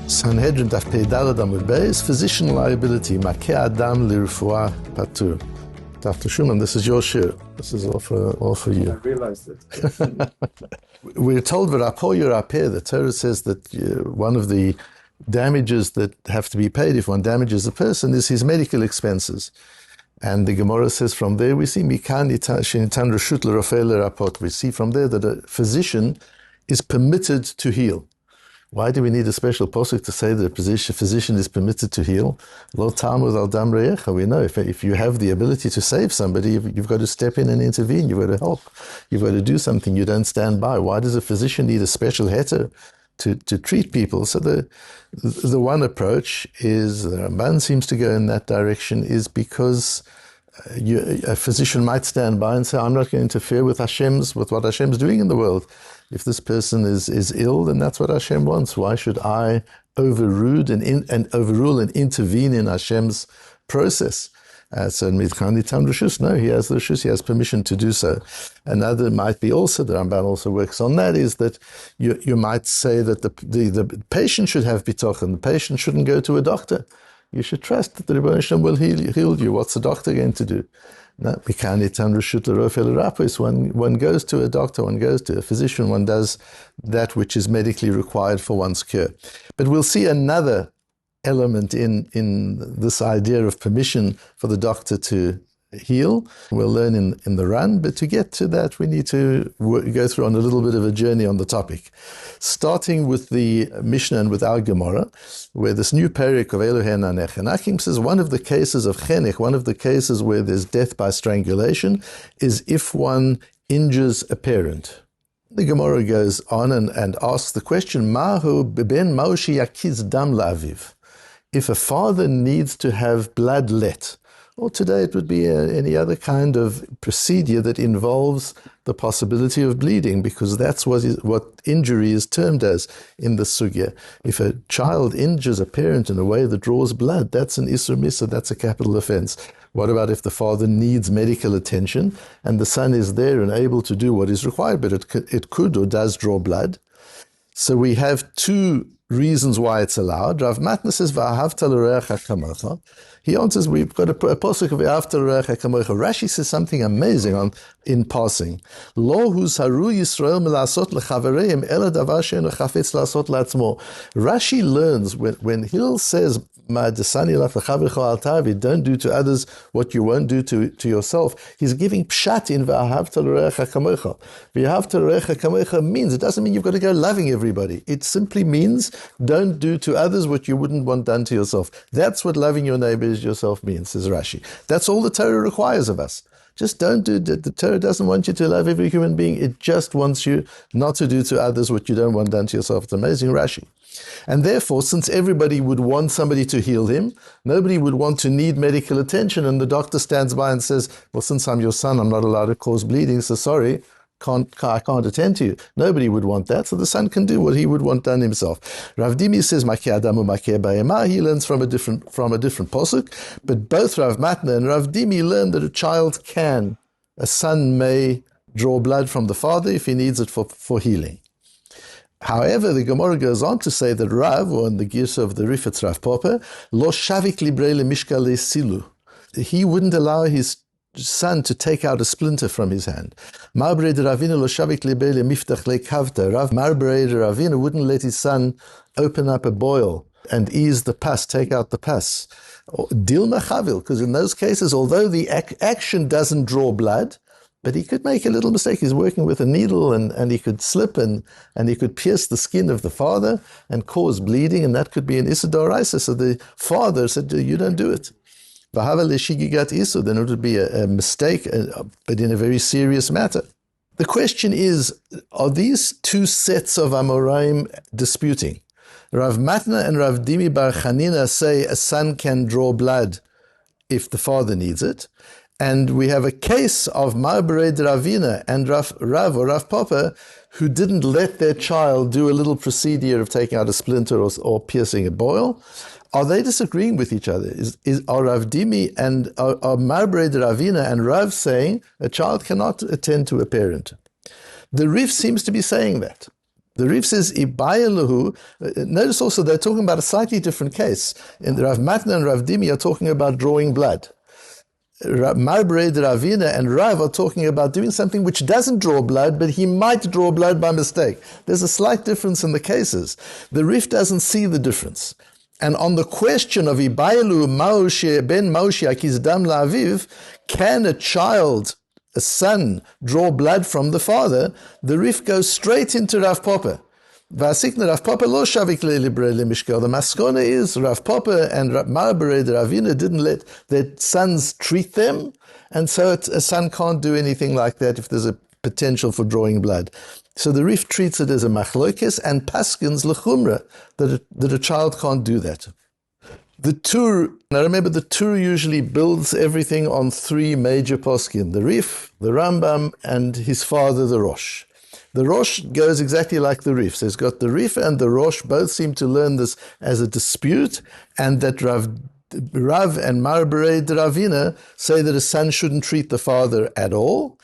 Sanhedrin Daf Yomi physician liability, makeh adam lirfua patur. Dr. Schumann, this is your shir. This is all for you. I realized it. We're told the Torah says that one of the damages that have to be paid if one damages a person is his medical expenses. And the Gemara says from there, we see we see from there that a physician is permitted to heal. Why do we need a special posuk to say that a physician is permitted to heal? Lo Talmud al dam re'echa. We know if you have the ability to save somebody, you've got to step in and intervene. You've got to help. You've got to do something. You don't stand by. Why does a physician need a special heter to treat people? So the one approach is, the Ramban seems to go in that direction, is because a physician might stand by and say, I'm not going to interfere with what Hashem's doing in the world. If this person is ill, then that's what Hashem wants. Why should I overrule and intervene in Hashem's process? So no, he has the reshus, he has permission to do so. Another might be also, the Ramban also works on that, is that you might say that the patient should have bitochen. The patient shouldn't go to a doctor. You should trust that the Rebbeinu Shalom will heal you. What's the doctor going to do? No, one goes to a doctor, one goes to a physician, one does that which is medically required for one's cure. But we'll see another element in this idea of permission for the doctor to heal. We'll learn in the run, but to get to that, we need to go through on a little bit of a journey on the topic. Starting with the Mishnah and with our Gemara, where this new parak of Elohei Nanech says one of the cases of chenech, one of the cases where there's death by strangulation, is if one injures a parent. The Gemara goes on and asks the question, Mahu ben Maushi yakiz dam la'aviv. If a father needs to have blood let, or today it would be any other kind of procedure that involves the possibility of bleeding, because that's what injury is termed as in the sugya. If a child injures a parent in a way that draws blood, that's an isur misa, that's a capital offense. What about if the father needs medical attention and the son is there and able to do what is required, but it could or does draw blood? So we have two reasons why it's allowed. Rav Matna says, "V'ahavta l'reacha kamocha." He answers, we've got a posuk of "V'ahavta l'reacha kamocha." Rashi says something amazing in passing. Lo huzharu Yisrael milasot lechavereim ela davar she'enu chafetz lasot la'atzmo. Rashi learns when Hillel says, don't do to others what you won't do to yourself. He's giving pshat in v'ahavta l'reacha kamocha. V'ahavta l'reacha kamocha means, it doesn't mean you've got to go loving everybody. It simply means don't do to others what you wouldn't want done to yourself. That's what loving your neighbor as yourself means, says Rashi. That's all the Torah requires of us. Just don't do that. The Torah doesn't want you to love every human being. It just wants you not to do to others what you don't want done to yourself. It's amazing, Rashi. And therefore, since everybody would want somebody to heal him, nobody would want to need medical attention, and the doctor stands by and says, well, since I'm your son, I'm not allowed to cause bleeding, so sorry, I can't attend to you. Nobody would want that, so the son can do what he would want done himself. Rav Dimi says, Makeh Adamu Makeh Ba'ema. He learns from a different posuk, but both Rav Matna and Rav Dimi learn that a son may draw blood from the father if he needs it for healing. However, the Gemara goes on to say that Rav, or in the gears of the Rifetz Rav Popper, lo shavik librei lemishka le'silu. He wouldn't allow his son to take out a splinter from his hand. Marbrei de Ravina lo shavik librei lemiftach le'kavta. Rav Marbrei de Ravina wouldn't let his son open up a boil and ease the pus, take out the pus. Dilma chavil, because in those cases, although the action doesn't draw blood, but he could make a little mistake. He's working with a needle and he could slip and he could pierce the skin of the father and cause bleeding, and that could be an issur d'oraisa. So the father said, you don't do it. Then it would be a mistake, but in a very serious matter. The question is, are these two sets of Amoraim disputing? Rav Matna and Rav Dimi Bar Chanina say a son can draw blood if the father needs it. And we have a case of Marbrei de Ravina and Rav or Rav Popper who didn't let their child do a little procedure of taking out a splinter or piercing a boil. Are they disagreeing with each other? Are Rav Dimi and are Marbrei de Ravina and Rav saying a child cannot attend to a parent? The Rif seems to be saying that. The Rif says, Ibayalahu. Notice also they're talking about a slightly different case. In Rav Matna and Rav Dimi are talking about drawing blood. Marbre de Ravina and Rav are talking about doing something which doesn't draw blood, but he might draw blood by mistake. There's a slight difference in the cases. The Rif doesn't see the difference. And on the question of Ibayalu Maoshe ben Maoshe Akizdam La'aviv, can a son, draw blood from the father? The Rif goes straight into Rav Papa. Vasikna Rav Papa lo shavik le'libre le'mishkel. The maskona is Rav Papa and Marbre de Ravina didn't let their sons treat them, and so a son can't do anything like that if there's a potential for drawing blood. So the Rif treats it as a machlokes and paskins lechumra, that a child can't do that. The Tur, now remember the Tur usually builds everything on three major poskim, the Rif, the Rambam, and his father, the Rosh. The Rosh goes exactly like the Rif. So it's got the Rif and the Rosh both seem to learn this as a dispute, and that Rav and Marbre de Ravina say that a son shouldn't treat the father at all.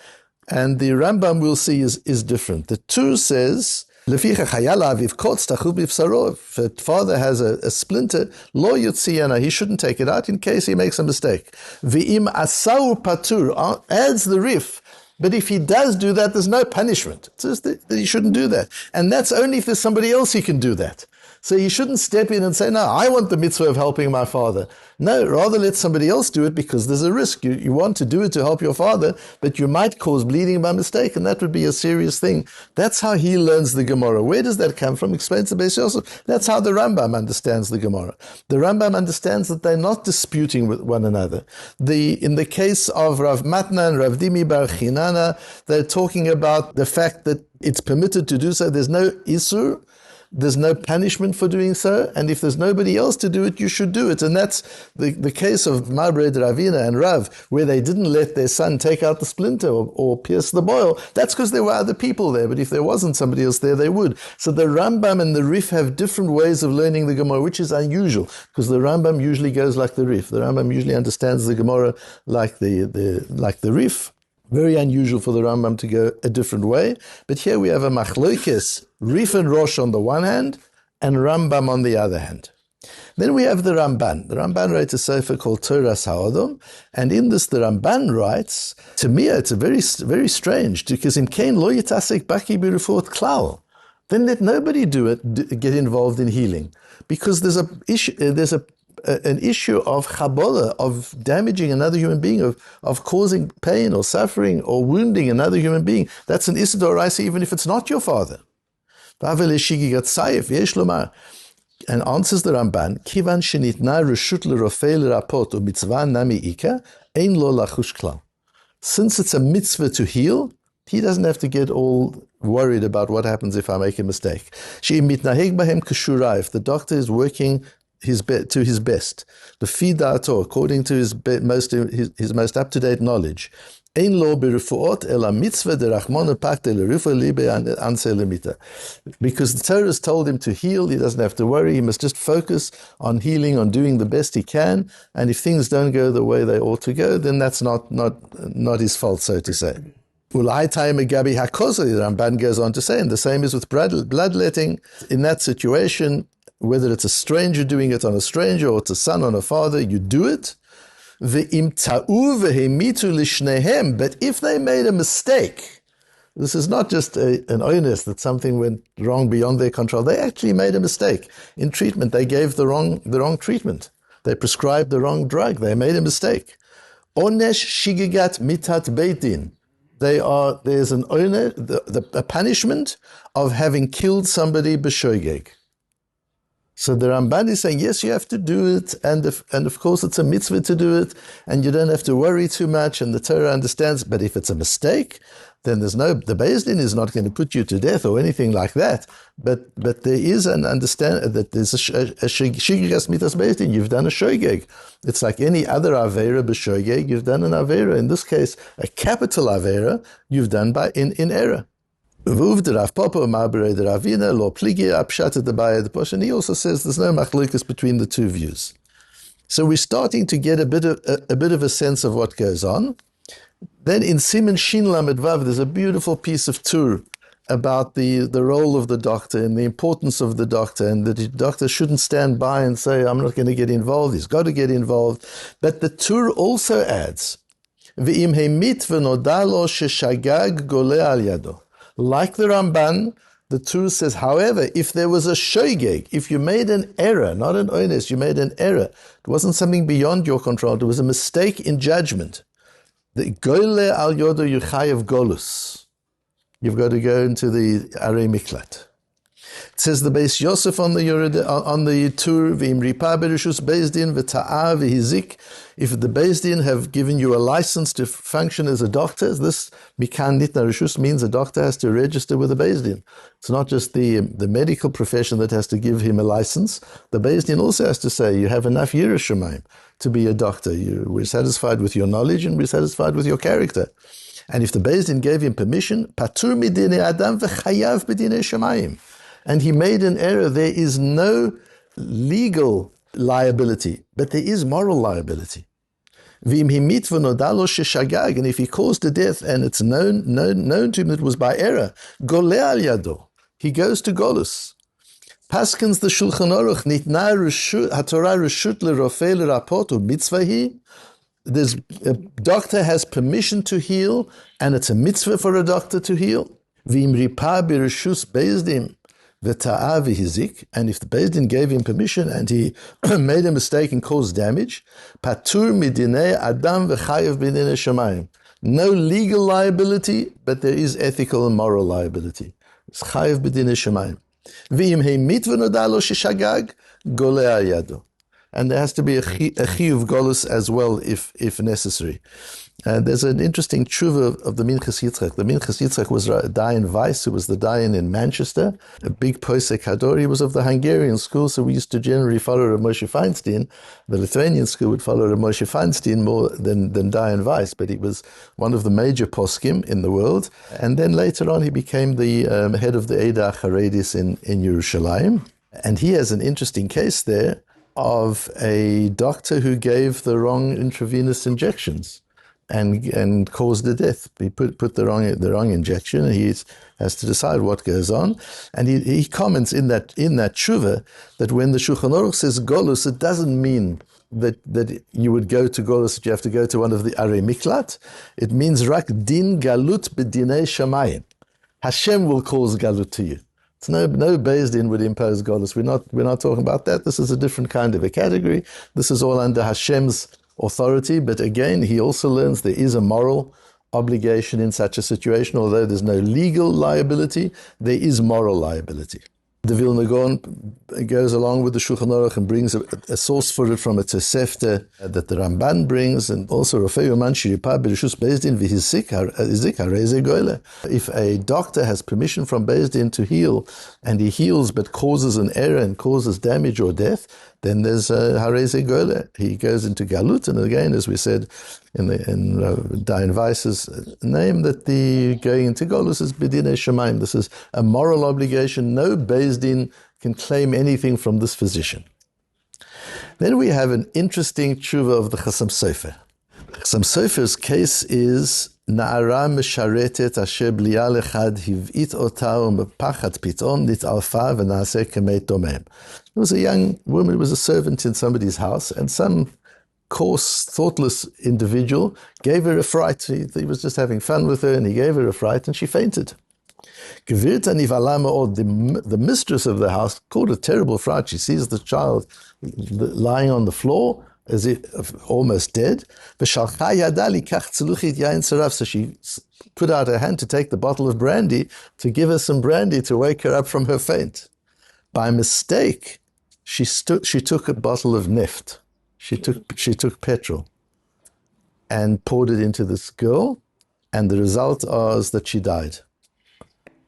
And the Rambam we'll see is different. The Tur says, if a father has a splinter, lo yutziyana, he shouldn't take it out in case he makes a mistake. V'im asau patur, adds the Rif, but if he does do that, there's no punishment. It says that he shouldn't do that. And that's only if there's somebody else he can do that. So he shouldn't step in and say, no, I want the mitzvah of helping my father. No, rather let somebody else do it because there's a risk. You want to do it to help your father, but you might cause bleeding by mistake, and that would be a serious thing. That's how he learns the Gemara. Where does that come from? Explains the Beis Yosef. That's how the Rambam understands the Gemara. The Rambam understands that they're not disputing with one another. In the case of Rav Matna and Rav Dimi bar Chinana, they're talking about the fact that it's permitted to do so. There's no isur. There's no punishment for doing so, and if there's nobody else to do it, you should do it. And that's the case of Marbre de Ravina and Rav, where they didn't let their son take out the splinter or pierce the boil. That's because there were other people there, but if there wasn't somebody else there, they would. So the Rambam and the Rif have different ways of learning the Gemara, which is unusual, because the Rambam usually goes like the Rif. The Rambam usually understands the Gemara like the Rif. Very unusual for the Rambam to go a different way. But here we have a machlokes, Rif and Rosh on the one hand, and Rambam on the other hand. Then we have the Ramban. The Ramban writes a sefer called Toras HaOdom, and in this the Ramban writes, to me it's a very, very strange, because in Kain lo yitasek baki b'refuot klal. Then let nobody get involved in healing, because there's an issue of chabola, of damaging another human being, of causing pain or suffering or wounding another human being. That's an issa d'oraisa even if it's not your father. And answers the Ramban, Kivan shenitna reshut l'rofei l'rapot u'mitzvah nami ika, ein lo lachush klal. Since it's a mitzvah to heal, he doesn't have to get all worried about what happens if I make a mistake. She'im mitnaheg bahem k'shura, if the doctor is working to his best, the fidato, according to his most up-to-date knowledge. Ein lo b'refuot ela mitzvah derachmona pakte l'refuah libe anse lemita. Because the Torah has told him to heal, he doesn't have to worry, he must just focus on healing, on doing the best he can, and if things don't go the way they ought to go, then that's not his fault, so to say. Ulai time agabi hakosa, the Ramban goes on to say, and the same is with bloodletting. In that situation, whether it's a stranger doing it on a stranger or it's a son on a father, you do it. But if they made a mistake, this is not just an onus that something went wrong beyond their control. They actually made a mistake in treatment. They gave the wrong treatment. They prescribed the wrong drug. They made a mistake. Onesh shigigat mitat beitin. There's an onus, a punishment of having killed somebody b'shogeg. So the Ramban is saying, yes, you have to do it, and of course it's a mitzvah to do it, and you don't have to worry too much, and the Torah understands, but if it's a mistake, then the Beis Din is not going to put you to death or anything like that, but there is an understand that there's a shigigas mitas Beis Din, you've done a shogeg. It's like any other avera b'shogeg, you've done an avera, in this case, a capital avera, you've done in error. And he also says there's no machlokas between the two views. So we're starting to get a bit of a sense of what goes on. Then in Siman Shin Lamed Vav, there's a beautiful piece of Tur about the role of the doctor and the importance of the doctor, and that the doctor shouldn't stand by and say, I'm not going to get involved. He's got to get involved. But the Tur also adds, V'im he'mitva noda lo sheshagag gole al yado. Like the Ramban, the Tur says, however, if there was a shogeg, if you made an error, not an oines, you made an error, it wasn't something beyond your control, it was a mistake in judgment, the gole al yodo yuchayev golus. You've got to go into the Arei Miklat. It says the Beis Yosef on the Tur, v'im ripa bereshus Beis Din v'ta'a v'hizik. If the Beis Din have given you a license to function as a doctor, this mikan nitna reshus means a doctor has to register with the Beis Din. It's not just the medical profession that has to give him a license. The Beis Din also has to say, you have enough yiras shamayim to be a doctor. We're satisfied with your knowledge and we're satisfied with your character. And if the Beis Din gave him permission, patur midine adam v'chayav b'dinei shamayim, and he made an error, there is no legal liability, but there is moral liability. V'im himit v'nodalo sheshagag, and if he caused a death and it's known to him that it was by error, gole al yado, he goes to golus. Paskins the Shulchan Aruch nitna haTorah reshut lerofei lerapot u'mitzvahi. A doctor has permission to heal, and it's a mitzvah for a doctor to heal. V'im ripa b'reshus Beis Din v'ta'a v'hizik, and if the Beis Din gave him permission and he made a mistake and caused damage, patur midinei adam v'chayev b'dinei shamayim. No legal liability, but there is ethical and moral liability. It's chayev b'dinei shamayim. V'im heimit v'noda lo sheshagag gole al yado. And there has to be a chiyuv golus as well if necessary. There's an interesting tshuva of the Minchas Yitzchak. The Minchas Yitzchak was Dayan Weiss, who was the Dayan in Manchester, a big posek hador. He was of the Hungarian school, so we used to generally follow Rav Moshe Feinstein. The Lithuanian school would follow Rav Moshe Feinstein more than Dayan Weiss, but he was one of the major poskim in the world. And then later on, he became the head of the Eidah Haredis in Yerushalayim. And he has an interesting case there of a doctor who gave the wrong intravenous injections and caused the death. He put the wrong injection, and he has to decide what goes on. And he comments in that tshuva that when the Shulchan Aruch says golus, it doesn't mean that you would go to golus, that you have to go to one of the Arei Miklat. It means rak din galut b'dinei shamayim. Hashem will cause galut to you. It's no Beis Din would impose golus. We're not talking about that. This is a different kind of a category. This is all under Hashem's authority. But again, he also learns there is a moral obligation in such a situation. Although there's no legal liability, there is moral liability. The Vilna Gaon goes along with the Shulchan Aruch and brings a source for it from a Tosefta that the Ramban brings, and also Rofei Uman Shiripa B'Reshus Beis Din v'Hizik Harei Ze Goyle. If a doctor has permission from Beis Din to heal, and he heals but causes an error and causes damage or death, then there's Harei Ze Goyle. He goes into Galut, and again, as we said in Dayan Weiss's name, that the going into Golus is B'dinei Shamayim. This is a moral obligation. No Beis Din can claim anything from this physician. Then we have an interesting tshuva of the Chassam Sofer. Chassam Sofer's case is Na'ara Mesharetet Asher B'lial Echad Hiv'it Ota U'Mepachat Pitom Nit'alfa V'Naseh Kemei Tomem. There was a young woman, was a servant in somebody's house, and some coarse, thoughtless individual gave her a fright. He was just having fun with her, and he gave her a fright, and she fainted. The mistress of the house caught a terrible fright. She sees the child lying on the floor, as if almost dead. So she put out her hand to take the bottle of brandy, to give her some brandy to wake her up from her faint. By mistake, she took a bottle of neft. She took petrol and poured it into this girl, and the result was that she died.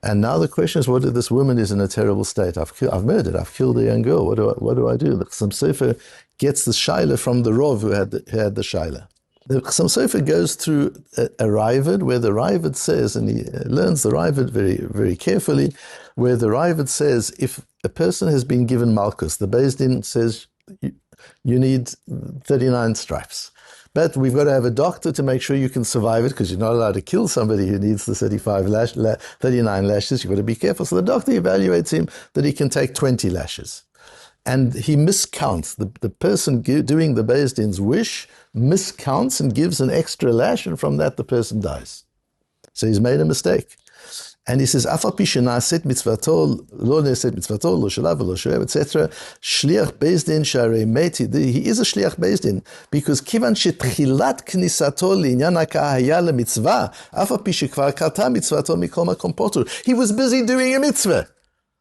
And now the question is, this woman is in a terrible state. I've murdered. I've killed a young girl. What do I do? The Chassam Sofer gets the shaila from the Rov who had the shaila. The Chassam Sofer goes through a Raavad, where the Raavad says, and he learns the Raavad very, very carefully, where the Raavad says, if a person has been given malchus, the Beis Din says, you need 39 stripes. But we've got to have a doctor to make sure you can survive it, because you're not allowed to kill somebody who needs the 39 lashes. You've got to be careful. So the doctor evaluates him that he can take 20 lashes. And he miscounts. The person doing the Beis Din's wish miscounts and gives an extra lash, and from that the person dies. So he's made a mistake. And he says, "Afal pi shenaset mitzvato, lo neset mitzvato, lo shelav, lo shoev, etc. Shliach Beis Din sharei meti." He is a shliach Beis Din because kivan shetchilat knisato li'inyan haka'ah haya lemitzvah, afal pi shekvar karta mitzvato mikol makom potur. He was busy doing a mitzvah.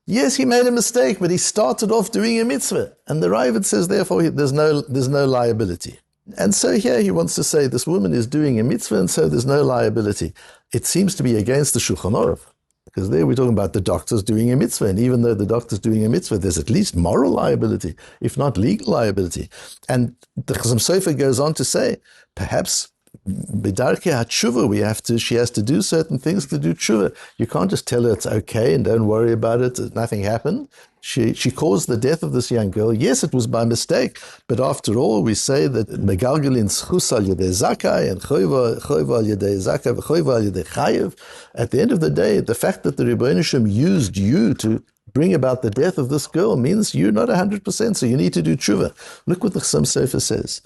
Yes, he made a mistake, but he started off doing a mitzvah. And the Ravid says, therefore, there's no liability. And so here he wants to say this woman is doing a mitzvah, and so there's no liability. It seems to be against the Shulchan Aruch, because there we're talking about the doctor's doing a mitzvah, and even though the doctor's doing a mitzvah, there's at least moral liability, if not legal liability. And the Chasam Sofer goes on to say, perhaps B'darkei HaTshuva, she has to do certain things to do tshuva. You can't just tell her it's okay and don't worry about it, nothing happened. She caused the death of this young girl. Yes, it was by mistake, but after all, we say that megalgalin zchus al yedei zakai and choiva al yedei zakai v'choiva al yedei chayev. At the end of the day, the fact that the Rebbeinu Shem used you to bring about the death of this girl means you're not 100%, so you need to do tshuva. Look what the Chasam Sofer says.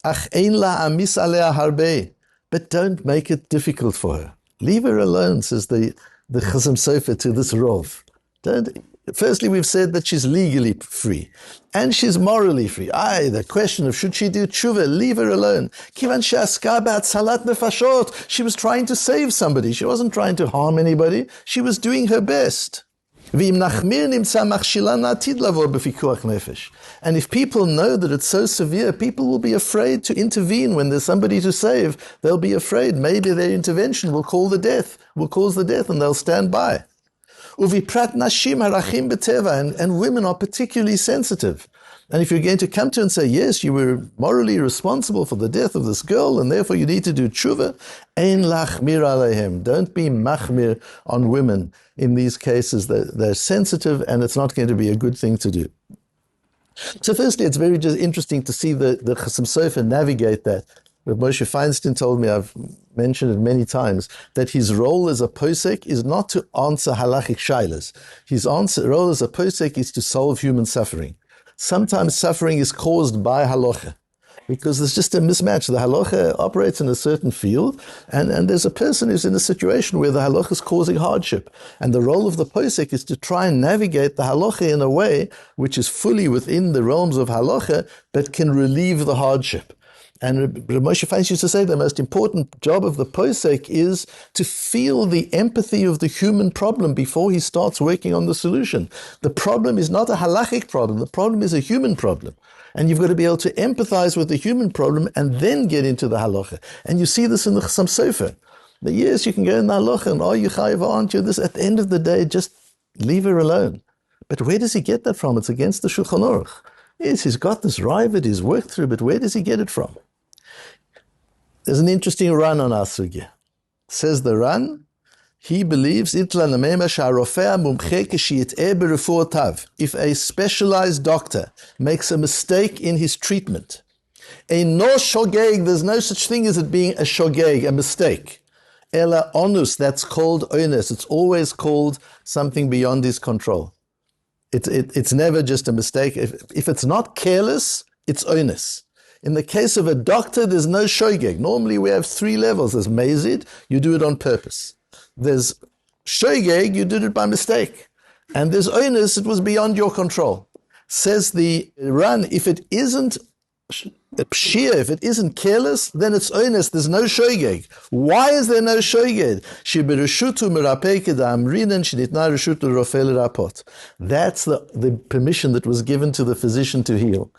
Ach ein la amis alea harbe, but don't make it difficult for her. Leave her alone, says the Chasam Sofer to this Rov. Firstly, we've said that she's legally free, and she's morally free. The question of should she do tshuva, leave her alone. Kivan she'aska b'atzalat nefashot, she was trying to save somebody. She wasn't trying to harm anybody. She was doing her best. And if people know that it's so severe, people will be afraid to intervene when there's somebody to save. They'll be afraid. Maybe their intervention will cause the death, and they'll stand by. And women are particularly sensitive. And if you're going to come to and say, yes, you were morally responsible for the death of this girl, and therefore you need to do tshuva, ein lachmir alehem. Don't be machmir on women in these cases. They're sensitive, and it's not going to be a good thing to do. So firstly, it's very just interesting to see the Chasam Sofer navigate that. Moshe Feinstein told me, I've mentioned it many times, that his role as a posek is not to answer halachic shaylas. His role as a posek is to solve human suffering. Sometimes suffering is caused by halacha, because there's just a mismatch. The halacha operates in a certain field, and there's a person who's in a situation where the halacha is causing hardship. And the role of the posek is to try and navigate the halacha in a way which is fully within the realms of halacha, but can relieve the hardship. And Rabbi Moshe Feinstein used to say the most important job of the posek is to feel the empathy of the human problem before he starts working on the solution. The problem is not a halachic problem. The problem is a human problem. And you've got to be able to empathize with the human problem and then get into the halacha. And you see this in the Chasam Sofer. That yes, you can go in the halacha and are you chayiv or aren't you? This, at the end of the day, just leave her alone. But where does he get that from? It's against the Shulchan Aruch. Yes, he's got this Ravid, he's worked through, but where does he get it from? There's an interesting run on our sugya. Says the run, he believes if a specialized doctor makes a mistake in his treatment, there's no such thing as it being a shogeg, a mistake. Ela onus, that's called onus. It's always called something beyond his control. It's never just a mistake. If it's not careless, it's onus. In the case of a doctor, there's no shogeg. Normally we have 3 levels. There's mazid, you do it on purpose. There's shogeg, you did it by mistake. And there's onus, it was beyond your control. Says the Ran, if it isn't pshir, if it isn't careless, then it's onus, there's no shogeg. Why is there no shogeg? That's the permission that was given to the physician to heal.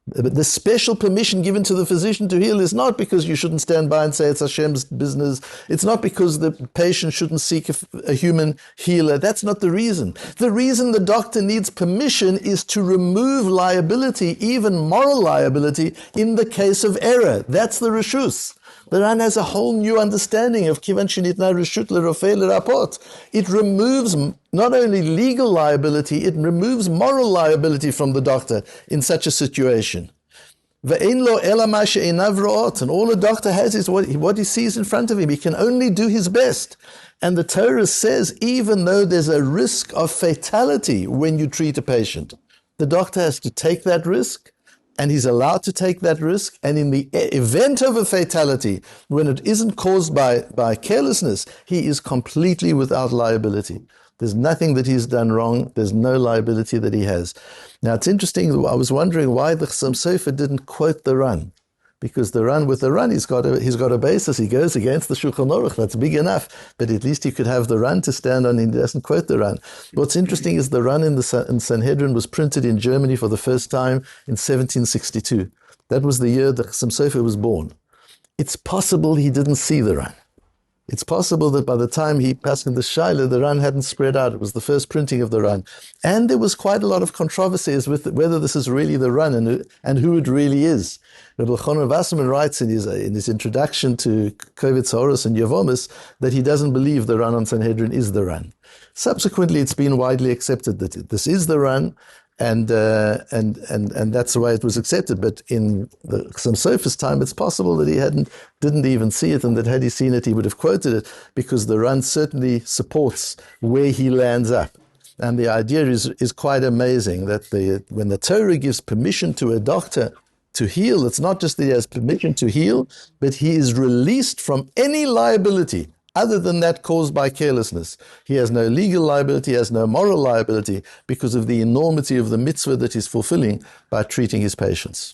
But the special permission given to the physician to heal is not because you shouldn't stand by and say it's Hashem's business. It's not because the patient shouldn't seek a human healer. That's not the reason. The reason the doctor needs permission is to remove liability, even moral liability, in the case of error. That's the reshus. The Ran has a whole new understanding of kivan shenitna reshut lerofei lerapot. It removes not only legal liability, it removes moral liability from the doctor in such a situation. Ve'ein lo ela ma she'einav ro'ot. And all a doctor has is what he sees in front of him. He can only do his best. And the Torah says, even though there's a risk of fatality when you treat a patient, the doctor has to take that risk, and he's allowed to take that risk. And in the event of a fatality, when it isn't caused by carelessness, he is completely without liability. There's nothing that he's done wrong. There's no liability that he has. Now, it's interesting. I was wondering why the Chassam Sofer didn't quote the Ran. Because with the Ran, he's got a basis. He goes against the Shulchan Aruch. That's big enough. But at least he could have the Ran to stand on. He doesn't quote the Ran. What's interesting is the Ran in Sanhedrin was printed in Germany for the first time in 1762. That was the year that Chassam Sofer was born. It's possible he didn't see the Ran. It's possible that by the time he passed in the Shaila, the Ran hadn't spread out. It was the first printing of the Ran. And there was quite a lot of controversies with whether this is really the Ran and who it really is. Rabbi Chanan Wasserman writes in his introduction to Kovetz Horus and Yevomis that he doesn't believe the Ran on Sanhedrin is the Ran. Subsequently, it's been widely accepted that this is the Ran, and that's the way it was accepted. But in the Chassam Sofer's time, it's possible that he didn't even see it, and that had he seen it, he would have quoted it, because the Ran certainly supports where he lands up. And the idea is quite amazing that when the Torah gives permission to a doctor to heal, it's not just that he has permission to heal, but he is released from any liability other than that caused by carelessness. He has no legal liability, he has no moral liability, because of the enormity of the mitzvah that he's fulfilling by treating his patients.